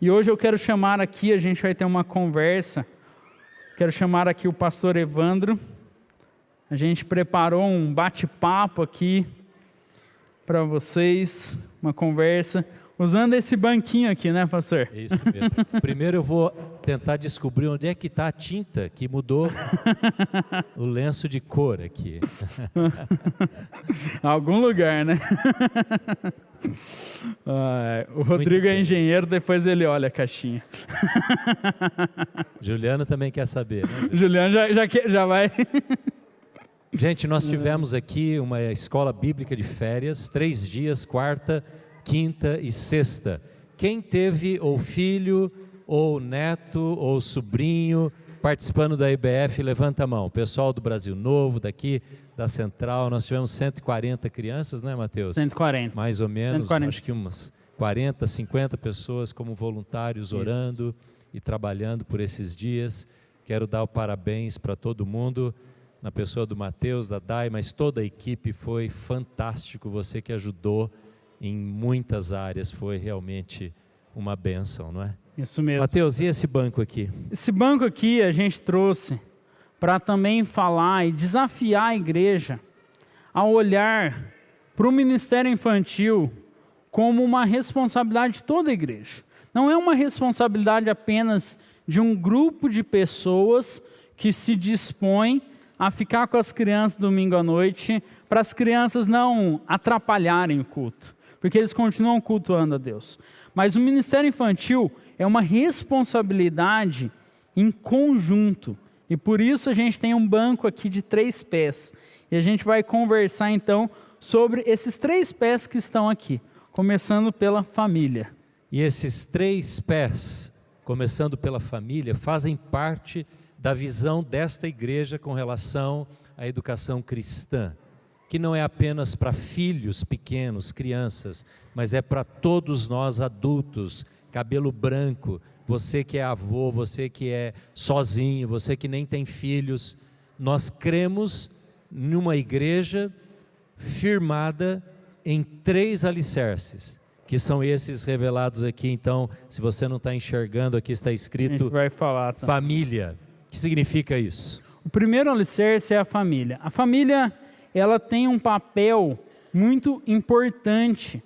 E hoje eu quero chamar aqui, a gente vai ter uma conversa, quero chamar aqui o pastor Evandro. A gente preparou um bate-papo aqui para vocês, uma conversa, usando esse banquinho aqui, né, pastor? É isso mesmo. Primeiro eu vou tentar descobrir onde é que está a tinta que mudou o lenço de cor aqui. Algum lugar, né? O Rodrigo é engenheiro, depois ele olha a caixinha. Juliano também quer saber, né? Juliano já vai... Gente, nós tivemos aqui uma escola bíblica de férias, 3 dias, quarta, quinta e sexta. Quem teve ou filho, ou neto, ou sobrinho participando da IBF, levanta a mão. Pessoal do Brasil Novo, daqui da Central, nós tivemos 140 crianças, né, Mateus? 140. Mais ou menos, 140. Acho que umas 40, 50 pessoas como voluntários orando e trabalhando por esses dias. Quero dar o parabéns para todo mundo, na pessoa do Mateus, da Dai, mas toda a equipe. Foi fantástico, você que ajudou em muitas áreas, foi realmente uma bênção, não é? Isso mesmo. Mateus, e esse banco aqui? Esse banco aqui a gente trouxe para também falar e desafiar a igreja a olhar para o ministério infantil como uma responsabilidade de toda a igreja. Não é uma responsabilidade apenas de um grupo de pessoas que se dispõem a ficar com as crianças domingo à noite, para as crianças não atrapalharem o culto, porque eles continuam cultuando a Deus. Mas o ministério infantil é uma responsabilidade em conjunto, e por isso a gente tem um banco aqui de 3 pés, e a gente vai conversar então sobre esses 3 pés que estão aqui, começando pela família. E esses 3 pés, começando pela família, fazem parte da visão desta igreja com relação à educação cristã, que não é apenas para filhos pequenos, crianças, mas é para todos nós adultos, cabelo branco, você que é avô, você que é sozinho, você que nem tem filhos. Nós cremos numa igreja firmada em 3 alicerces, que são esses revelados aqui. Então, se você não está enxergando, aqui está escrito, A gente vai falar, tá? família. O que significa isso? O primeiro alicerce é a família. A família, ela tem um papel muito importante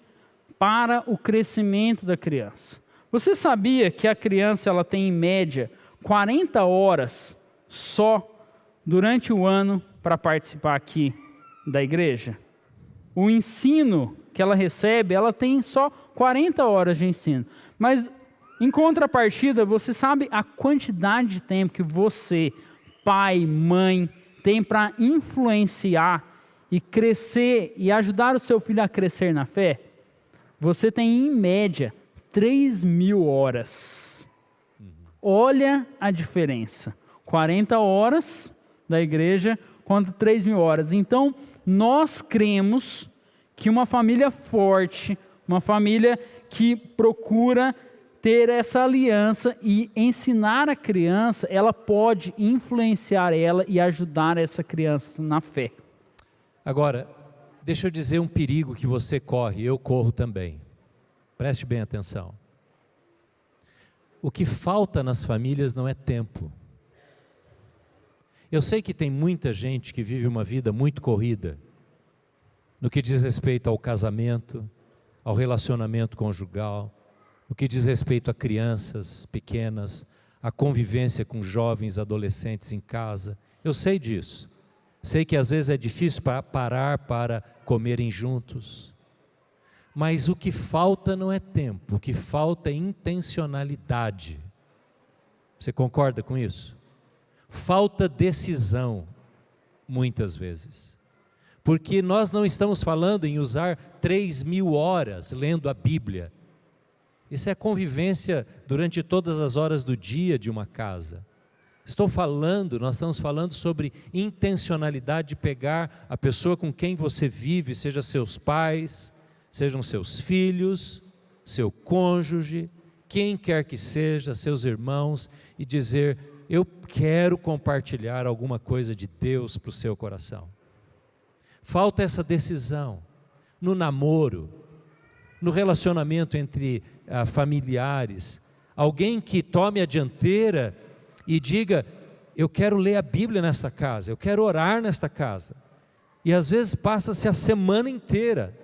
para o crescimento da criança. Você sabia que a criança ela tem em média 40 horas só durante o ano para participar aqui da igreja? O ensino que ela recebe, ela tem só 40 horas de ensino. Mas em contrapartida, você sabe a quantidade de tempo que você, pai, mãe, tem para influenciar e crescer e ajudar o seu filho a crescer na fé? Você tem, em média, 3.000 horas. Olha a diferença. 40 horas da igreja contra 3.000 horas. Então, nós cremos que uma família forte, uma família que procura ter essa aliança e ensinar a criança, ela pode influenciar ela e ajudar essa criança na fé. Agora, deixa eu dizer um perigo que você corre, eu corro também. Preste bem atenção. O que falta nas famílias não é tempo. Eu sei que tem muita gente que vive uma vida muito corrida, no que diz respeito ao casamento, ao relacionamento conjugal, no que diz respeito a crianças pequenas, a convivência com jovens, adolescentes em casa. Eu sei disso. Sei que às vezes é difícil parar para comerem juntos. Mas o que falta não é tempo, o que falta é intencionalidade. Você concorda com isso? Falta decisão, muitas vezes. Porque nós não estamos falando em usar 3.000 horas lendo a Bíblia. Isso é convivência durante todas as horas do dia de uma casa. Nós estamos falando sobre intencionalidade de pegar a pessoa com quem você vive, seja seus pais, sejam seus filhos, seu cônjuge, quem quer que seja, seus irmãos, e dizer, eu quero compartilhar alguma coisa de Deus para o seu coração. Falta essa decisão no namoro, no relacionamento entre familiares. alguém que tome a dianteira e diga: eu quero ler a Bíblia nesta casa, eu quero orar nesta casa. E às vezes passa-se a semana inteira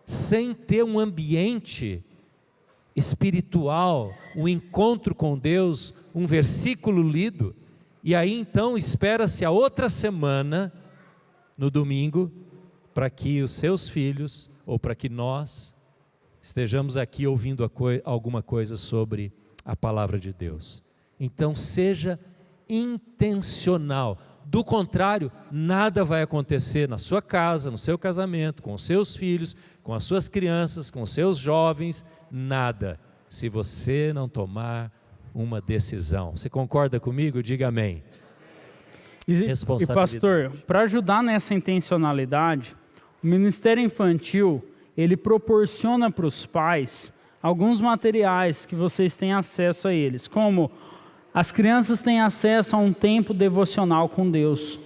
sem ter um ambiente espiritual, um encontro com Deus, um versículo lido, e aí então espera-se a outra semana, no domingo, para que os seus filhos, ou para que nós, estejamos aqui ouvindo alguma coisa sobre a palavra de Deus. Então seja intencional, do contrário, nada vai acontecer na sua casa, no seu casamento, com os seus filhos, com as suas crianças, com os seus jovens, nada, se você não tomar uma decisão. Você concorda comigo? Diga amém. E pastor, para ajudar nessa intencionalidade, o Ministério Infantil, ele proporciona para os pais alguns materiais que vocês têm acesso a eles, como as crianças têm acesso a um tempo devocional com Deus.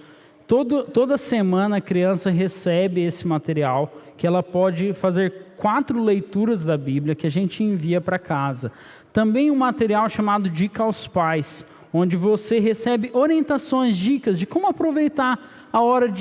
Toda semana a criança recebe esse material, que ela pode fazer 4 leituras da Bíblia, que a gente envia para casa. Também um material chamado Dica aos Pais, onde você recebe orientações, dicas de como aproveitar a hora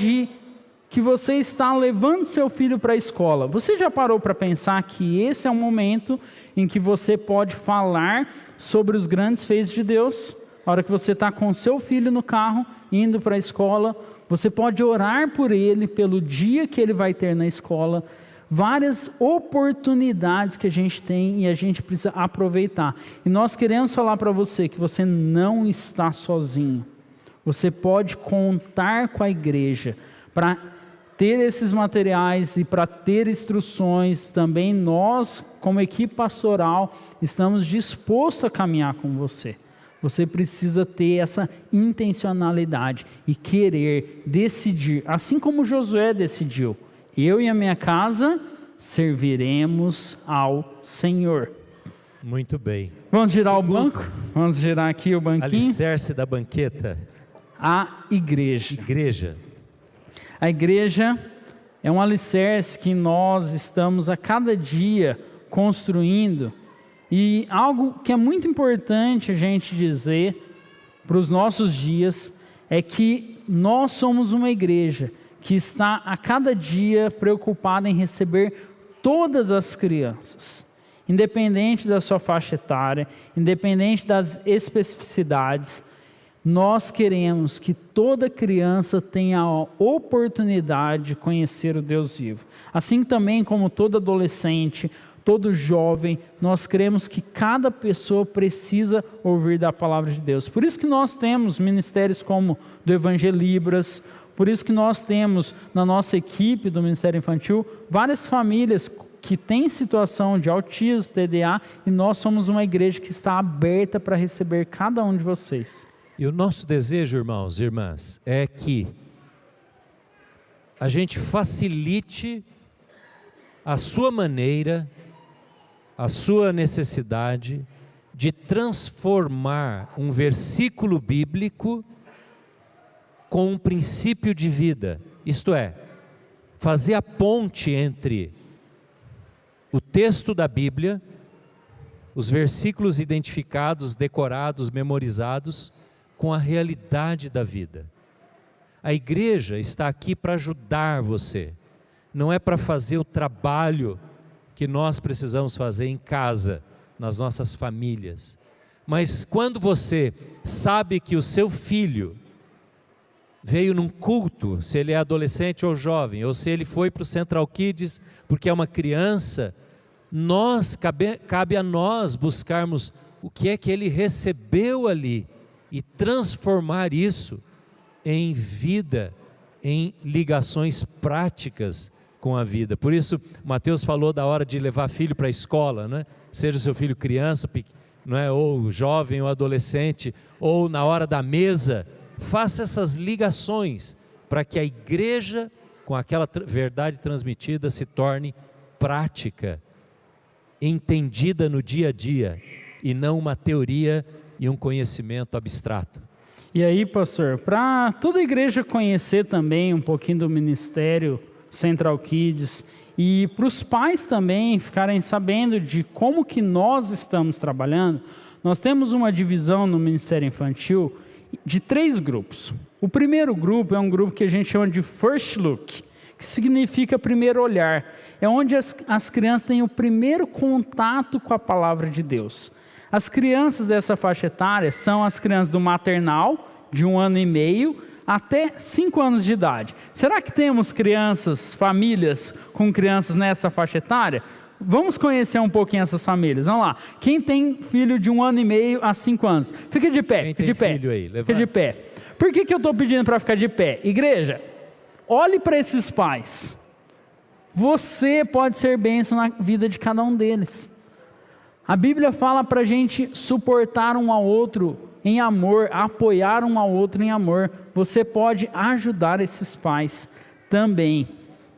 que você está levando seu filho para a escola. Você já parou para pensar que esse é um momento em que você pode falar sobre os grandes feitos de Deus? A hora que você está com seu filho no carro, indo para a escola, você pode orar por ele, pelo dia que ele vai ter na escola. Várias oportunidades que a gente tem e a gente precisa aproveitar. E nós queremos falar para você que você não está sozinho. Você pode contar com a igreja para ter esses materiais e para ter instruções. Também nós, como equipe pastoral, estamos dispostos a caminhar com você. Você precisa ter essa intencionalidade e querer decidir, assim como Josué decidiu: eu e a minha casa serviremos ao Senhor. Muito bem. Vamos girar o banco? Vamos girar aqui o banquinho. Alicerce da banqueta. A igreja. Igreja. A igreja é um alicerce que nós estamos a cada dia construindo. E algo que é muito importante a gente dizer para os nossos dias é que nós somos uma igreja que está a cada dia preocupada em receber todas as crianças, independente da sua faixa etária, independente das especificidades. Nós queremos que toda criança tenha a oportunidade de conhecer o Deus vivo. Assim também como todo adolescente, todo jovem, nós cremos que cada pessoa precisa ouvir da palavra de Deus. Por isso que nós temos ministérios como do Evangelibras, por isso que nós temos na nossa equipe do Ministério Infantil várias famílias que têm situação de autismo, TDA, e nós somos uma igreja que está aberta para receber cada um de vocês. E o nosso desejo, irmãos e irmãs, é que a gente facilite a sua maneira, a sua necessidade de transformar um versículo bíblico com um princípio de vida. Isto é, fazer a ponte entre o texto da Bíblia, os versículos identificados, decorados, memorizados, com a realidade da vida. A igreja está aqui para ajudar você, não é para fazer o trabalho que nós precisamos fazer em casa, nas nossas famílias. Mas quando você sabe que o seu filho veio num culto, se ele é adolescente ou jovem, ou se ele foi para o Central Kids porque é uma criança, cabe a nós buscarmos o que é que ele recebeu ali e transformar isso em vida, em ligações práticas com a vida. Por isso, Mateus falou da hora de levar filho para a escola, né? Seja seu filho criança, não é? Ou jovem ou adolescente, ou na hora da mesa, faça essas ligações para que a igreja, com aquela verdade transmitida, se torne prática, entendida no dia a dia, e não uma teoria e um conhecimento abstrato. E aí, pastor, para toda a igreja conhecer também um pouquinho do ministério Central Kids, e para os pais também ficarem sabendo de como que nós estamos trabalhando, nós temos uma divisão no Ministério Infantil de 3 grupos. O primeiro grupo é um grupo que a gente chama de First Look, que significa primeiro olhar. É onde as crianças têm o primeiro contato com a palavra de Deus. As crianças dessa faixa etária são as crianças do maternal, de 1 ano e meio, até 5 anos de idade. Será que temos crianças, famílias com crianças nessa faixa etária? Vamos conhecer um pouquinho essas famílias. Vamos lá. Quem tem filho de 1 ano e meio a 5 anos? Fica de pé. Fica de pé. Filho aí, fica de pé. Por que eu estou pedindo para ficar de pé? Igreja, olhe para esses pais. Você pode ser bênção na vida de cada um deles. A Bíblia fala para a gente suportar um ao outro em amor, apoiar um ao outro em amor. Você pode ajudar esses pais também.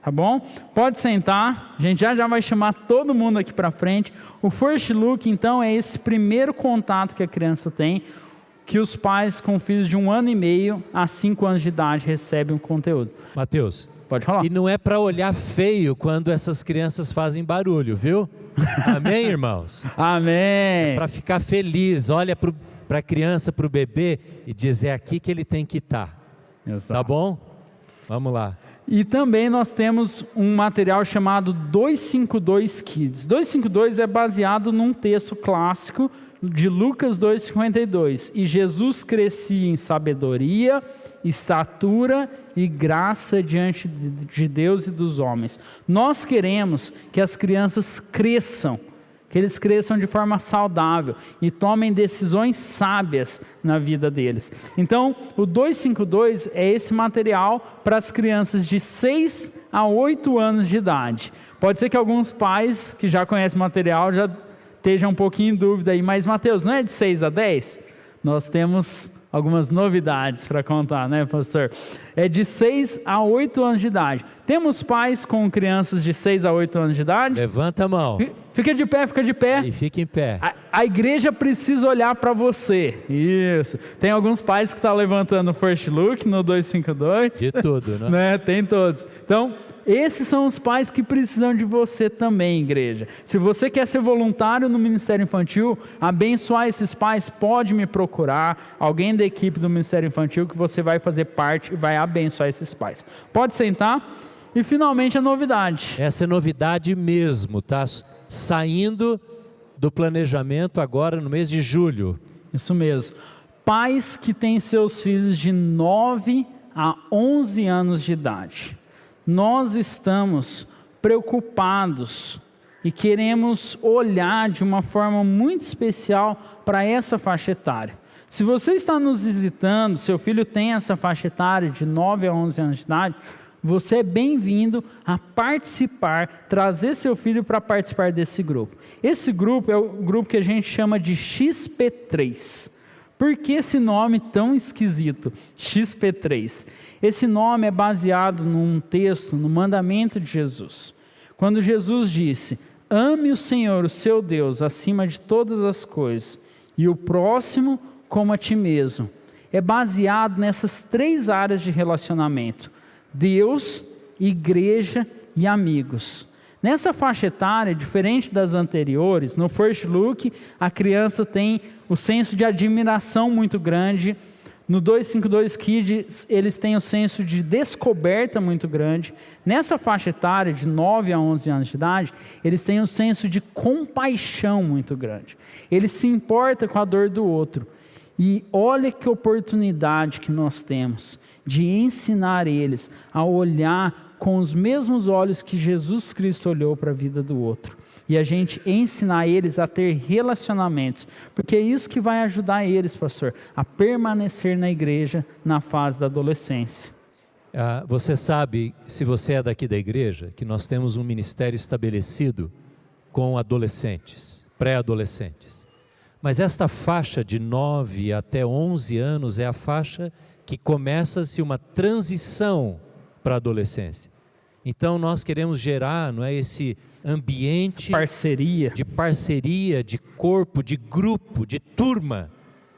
Tá bom? Pode sentar, a gente já vai chamar todo mundo aqui para frente. O First Look, então, é esse primeiro contato que a criança tem, que os pais com filhos de 1 ano e meio a 5 anos de idade recebem o conteúdo. Mateus, pode falar. E não é para olhar feio quando essas crianças fazem barulho, viu? Amém, irmãos? Amém. É para ficar feliz, olha para a criança, para o bebê e dizer aqui que ele tem que estar. Tá bom? Vamos lá. E também nós temos um material chamado 252 Kids. 252 é baseado num texto clássico de Lucas 2,52. E Jesus crescia em sabedoria, estatura e graça diante de Deus e dos homens. Nós queremos que as crianças cresçam, que eles cresçam de forma saudável e tomem decisões sábias na vida deles. Então, o 252 é esse material para as crianças de 6 a 8 anos de idade. Pode ser que alguns pais que já conhecem o material já estejam um pouquinho em dúvida aí, mas Mateus, não é de 6 a 10? Nós temos algumas novidades para contar, né, pastor? É de 6 a 8 anos de idade. Temos pais com crianças de 6 a 8 anos de idade? Levanta a mão. Fica de pé, fica de pé. E fica em pé. A igreja precisa olhar para você. Isso. Tem alguns pais que estão levantando o First Look no 252. De tudo, né? Tem todos. Então, esses são os pais que precisam de você também, igreja. Se você quer ser voluntário no Ministério Infantil, abençoar esses pais, pode me procurar. Alguém da equipe do Ministério Infantil que você vai fazer parte e vai abençoar esses pais. Pode sentar. E finalmente a novidade. Essa é novidade mesmo, tá? Saindo do planejamento agora no mês de julho. Isso mesmo. Pais que têm seus filhos de 9 a 11 anos de idade. Nós estamos preocupados e queremos olhar de uma forma muito especial para essa faixa etária. Se você está nos visitando, seu filho tem essa faixa etária de 9 a 11 anos de idade, você é bem-vindo a participar, trazer seu filho para participar desse grupo. Esse grupo é o grupo que a gente chama de XP3. Por que esse nome tão esquisito, XP3? Esse nome é baseado num texto, no mandamento de Jesus. Quando Jesus disse, ame o Senhor, o seu Deus, acima de todas as coisas, e o próximo como a ti mesmo. É baseado nessas 3 áreas de relacionamento. Deus, igreja e amigos. Nessa faixa etária, diferente das anteriores, no First Look, a criança tem o senso de admiração muito grande. No 252 Kids, eles têm o senso de descoberta muito grande. Nessa faixa etária, de 9 a 11 anos de idade, eles têm o senso de compaixão muito grande. Eles se importam com a dor do outro. E olha que oportunidade que nós temos de ensinar eles a olhar com os mesmos olhos que Jesus Cristo olhou para a vida do outro. E a gente ensinar eles a ter relacionamentos, porque é isso que vai ajudar eles, pastor, a permanecer na igreja na fase da adolescência. Você sabe, se você é daqui da igreja, que nós temos um ministério estabelecido com adolescentes, pré-adolescentes. Mas esta faixa de 9 até 11 anos é a faixa que começa-se uma transição para a adolescência. Então nós queremos gerar, não é, esse ambiente de parceria, de corpo, de grupo, de turma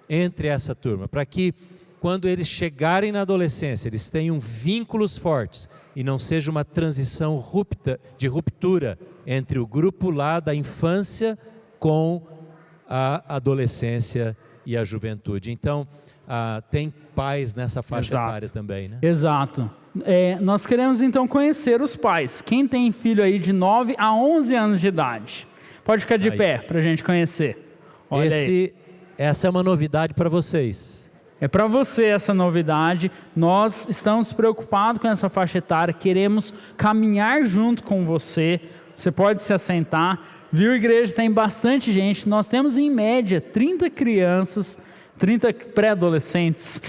entre essa turma, para que quando eles chegarem na adolescência, eles tenham vínculos fortes e não seja uma transição de ruptura entre o grupo lá da infância com a adolescência e a juventude. Então, tem pais nessa faixa etária também, né? Exato. Nós queremos então conhecer os pais. Quem tem filho aí de 9 a 11 anos de idade? Pode ficar de pé para a gente conhecer. Olha aí. Essa é uma novidade para vocês. É para você essa novidade. Nós estamos preocupados com essa faixa etária, queremos caminhar junto com você. Você pode se assentar. Viu, igreja? Tem bastante gente. Nós temos em média 30 crianças, 30 pré-adolescentes.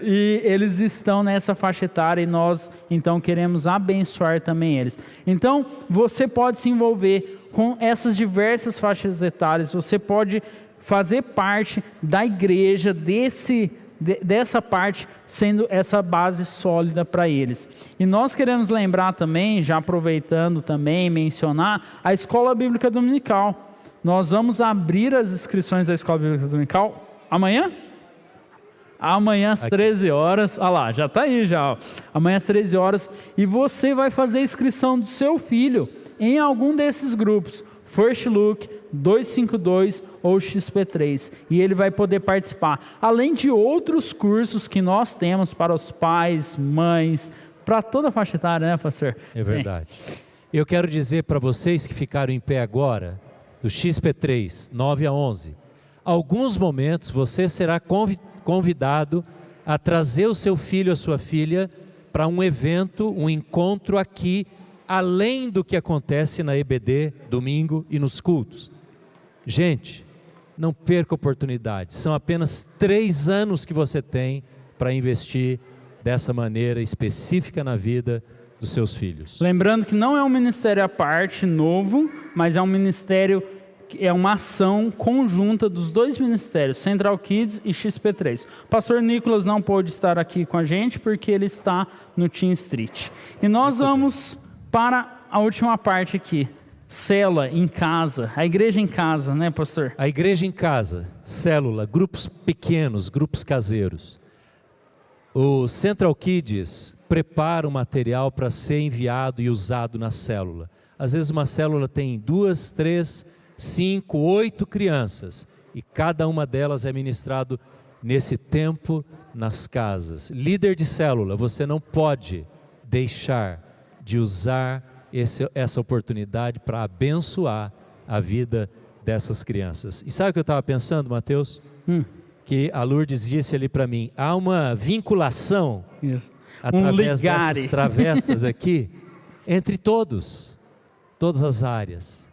E eles estão nessa faixa etária e nós então queremos abençoar também eles. Então você pode se envolver com essas diversas faixas etárias. Você pode fazer parte da igreja, dessa parte, sendo essa base sólida para eles. E nós queremos lembrar também, já aproveitando também, mencionar a Escola Bíblica Dominical. Nós vamos abrir as inscrições da Escola Bíblica Dominical amanhã? Amanhã às 13 horas. Olha lá, já está aí já. Ó. Amanhã às 13 horas. E você vai fazer a inscrição do seu filho em algum desses grupos. First Look, 252 ou XP3, e ele vai poder participar, além de outros cursos que nós temos para os pais, mães, para toda a faixa etária, né, pastor? É verdade. Eu quero dizer para vocês que ficaram em pé agora, do XP3, 9 a 11, alguns momentos você será convidado a trazer o seu filho, a sua filha, para um evento, um encontro aqui, além do que acontece na EBD, domingo e nos cultos. Gente, não perca a oportunidade, são apenas 3 anos que você tem para investir dessa maneira específica na vida dos seus filhos. Lembrando que não é um ministério à parte, novo, mas é um ministério, é uma ação conjunta dos 2 ministérios, Central Kids e XP3. O pastor Nicolas não pôde estar aqui com a gente porque ele está no Team Street. E nós vamos para a última parte aqui, célula em casa, a igreja em casa, né, pastor? A igreja em casa, célula, grupos pequenos, grupos caseiros. O Central Kids prepara o material para ser enviado e usado na célula. Às vezes uma célula tem 2, 3, 5, 8 crianças e cada uma delas é ministrado nesse tempo nas casas. Líder de célula, você não pode deixar de usar essa oportunidade para abençoar a vida dessas crianças. E sabe o que eu estava pensando, Mateus? Que a Lourdes disse ali para mim, há uma vinculação através dessas travessas aqui, entre todas as áreas.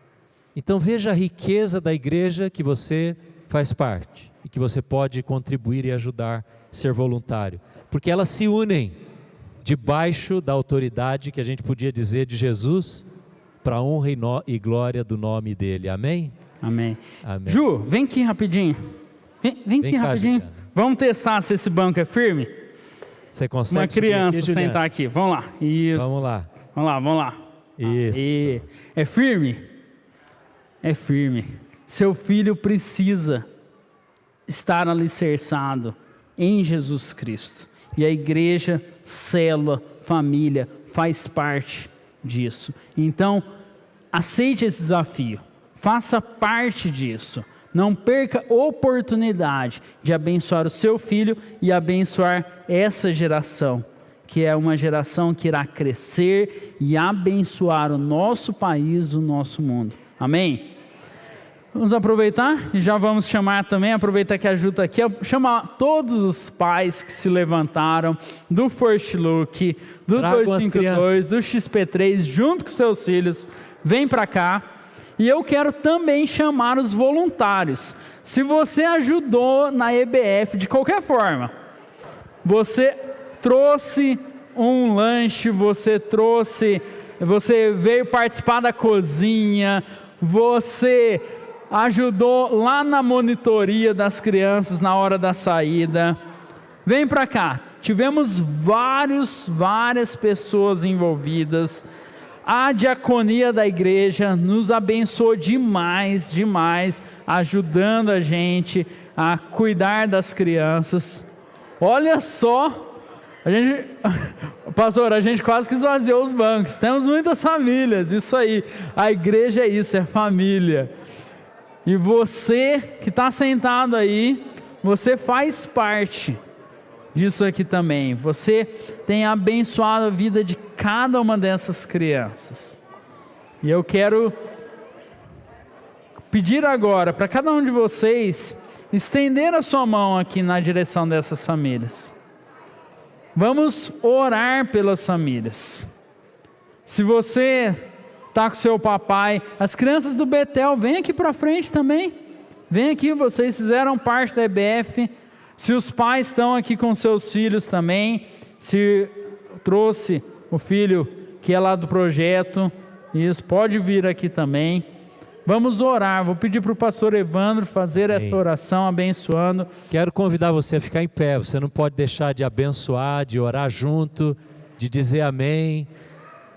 Então veja a riqueza da igreja que você faz parte, e que você pode contribuir e ajudar, ser voluntário, porque elas se unem, debaixo da autoridade que a gente podia dizer de Jesus, para a honra e glória do nome dele. Amém? Amém. Amém. Ju, vem aqui rapidinho. Vem aqui rapidinho. Juliana. Vamos testar se esse banco é firme? Você consegue uma criança aqui, sentar aqui. Vamos lá. Isso. Vamos lá. Isso. Aí. É firme? É firme. Seu filho precisa estar alicerçado em Jesus Cristo. E a igreja, célula, família, faz parte disso. Então, aceite esse desafio. Faça parte disso. Não perca a oportunidade de abençoar o seu filho e abençoar essa geração, que é uma geração que irá crescer e abençoar o nosso país, o nosso mundo. Amém? Vamos aproveitar e já vamos chamar também, aproveitar que a Ju está aqui, chamar todos os pais que se levantaram do First Look, do 252, do XP3, junto com seus filhos, vem para cá. E eu quero também chamar os voluntários. Se você ajudou na EBF de qualquer forma, você trouxe um lanche, você veio participar da cozinha, você ajudou lá na monitoria das crianças na hora da saída, vem para cá. Tivemos várias pessoas envolvidas. A diaconia da igreja nos abençoou demais, ajudando a gente a cuidar das crianças. Olha só, pastor, a gente quase que esvaziou os bancos. Temos muitas famílias, isso aí. A igreja é isso, é família. E você que está sentado aí, você faz parte disso aqui também. Você tem abençoado a vida de cada uma dessas crianças. E eu quero pedir agora para cada um de vocês estender a sua mão aqui na direção dessas famílias. Vamos orar pelas famílias. Se você está com seu papai, as crianças do Betel, vem aqui para frente também. Vem aqui, vocês fizeram parte da EBF. Se os pais estão aqui com seus filhos também, se trouxe o filho que é lá do projeto, isso, pode vir aqui também. Vamos orar, vou pedir para o pastor Evandro fazer essa oração abençoando. Quero convidar você a ficar em pé, você não pode deixar de abençoar, de orar junto, de dizer amém.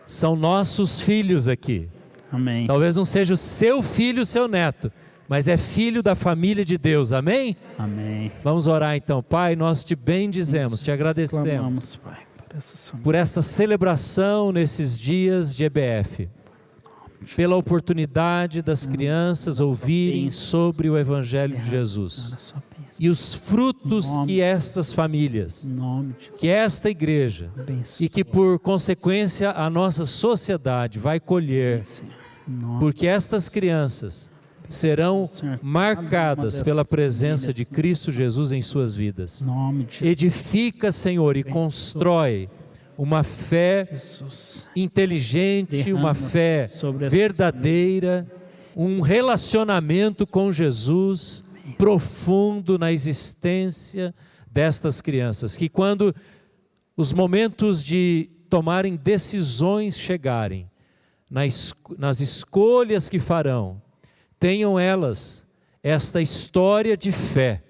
São nossos filhos aqui. Amém. Talvez não seja o seu filho, o seu neto, mas é filho da família de Deus, amém? Amém. Vamos orar então. Pai, nós te bendizemos, te agradecemos Clamamos, Pai, por essa celebração nesses dias de EBF, pela oportunidade das crianças ouvirem sobre o Evangelho de Jesus e os frutos que estas famílias, que esta igreja e que por consequência a nossa sociedade vai colher, porque estas crianças serão marcadas pela presença de Cristo Jesus em suas vidas. Edifica, Senhor, e constrói uma fé inteligente, uma fé verdadeira, um relacionamento com Jesus profundo na existência destas crianças, que quando os momentos de tomarem decisões chegarem, nas escolhas que farão, tenham elas esta história de fé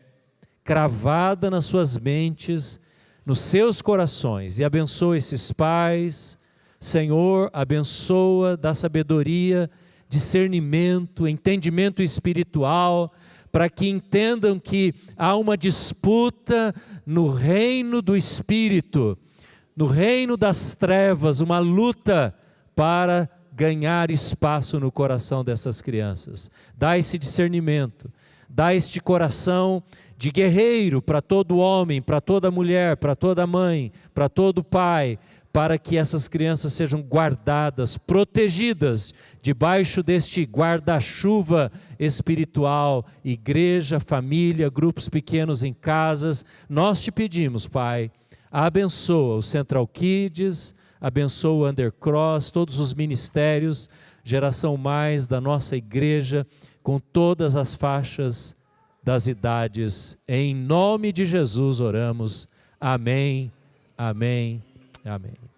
cravada nas suas mentes, nos seus corações, e abençoa esses pais, Senhor, abençoa, dá sabedoria, discernimento, entendimento espiritual, para que entendam que há uma disputa no reino do Espírito, no reino das trevas, uma luta para ganhar espaço no coração dessas crianças. Dá esse discernimento, dá este coração de guerreiro para todo homem, para toda mulher, para toda mãe, para todo pai, para que essas crianças sejam guardadas, protegidas, debaixo deste guarda-chuva espiritual, igreja, família, grupos pequenos em casas. Nós te pedimos, Pai, abençoa o Central Kids, abençoa o Undercross, todos os ministérios, Geração Mais da nossa igreja, com todas as faixas das idades. Em nome de Jesus oramos. Amém, amém, amém.